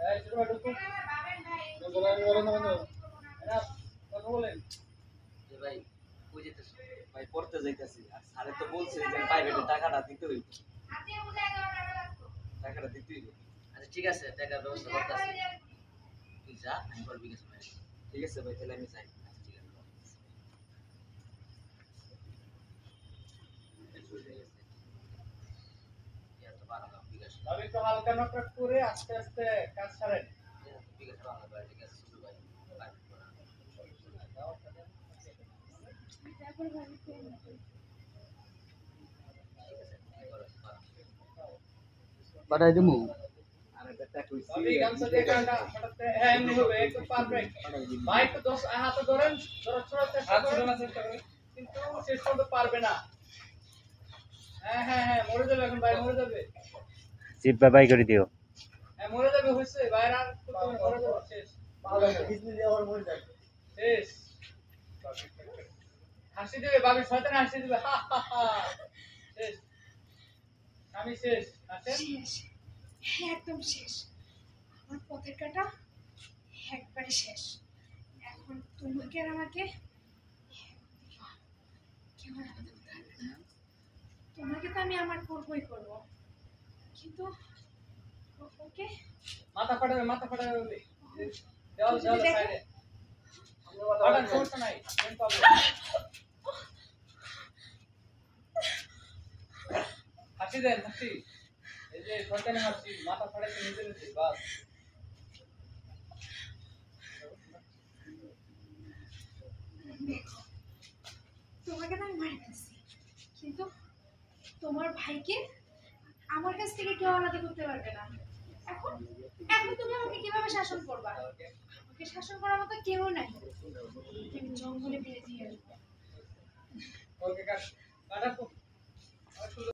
এই ছোট ভাই ঢুকো বলেন না এরা কথা বলেন যে ভাই কই যেতেছ? ভাই পড়তে যাইতাছি। আর স্যারে তো বলছে যে প্রাইভেটে টাকাটা দিতে হইব। টাকাটা দিতে হইব। আচ্ছা ঠিক আছে, টাকার ব্যবস্থা করতেছি। তুই যা, আমি পরে বিকাশ করে দিচ্ছি। ঠিক আছে ভাই, তাহলে আমি যাই। আচ্ছা ঠিক আছে। ইয়া তো বারো লাখ বিকাশ। তবে একটু হালকা নকরা করে আস্তে আস্তে কাজ ছাড়েন বিকাশ বাংলা ভাই, ঠিক আছে শুরু ভাই। প্রাইভেট পড়া। ঠিক আছে, কি করো? পাঠাই দিমু আর একটা কইছি। তবে গামছা দিয়ে কাটা ফটাতে হ্যাঁ এমনি হবে একদম পারফেক্ট ভাই একটু দশ হাতে ধরেন ধরে ছোড়ার চেষ্টা করেন কিন্তু শেষ পর্যন্ত পারবে না হ্যাঁ হ্যাঁ হ্যাঁ মরে যাবে এখন ভাই মরে যাবে জিব্বা বাই করে দিও হ্যাঁ মরে যাবে হইছে বাইরে আর মরে যাবে শেষ বিজলি দিয়ে আর মরে যাবে শেষ হাসি দেবে বাবি শয়তান হাসি দেবে হা হা হা শেষ আমি শেষ আসেন শেষ, একদম শেষ। আমার পথের কাটা একবারে শেষ। এখন তোমাকে আর আমাকে কেউ আর আমাদের থাকবে না। তোমাকে তো আমি আমার করবই করবো, কিন্তু ওকে মাথা ফাটাবে দেওয়াল সাইডে ফাটান সমস্যা নাই আমি পাবো হাসি দেন হাসি এই যে শয়তানি হাসি মাথা ফাটাইতে নিজে নিজে বাস দেখো, তোমাকে তো আমি মারতেছি, কিন্তু তোমার ভাইকে আমার কাছ থেকে কেউ আলাদা করতে পারবে না। এখন এখন তুমি আমাকে কিভাবে শাসন করবা? আমাকে শাসন করার মতো কেউ নাই। তুমি জঙ্গলে ফেলে দিয়ে আসবো। ওকে কাটা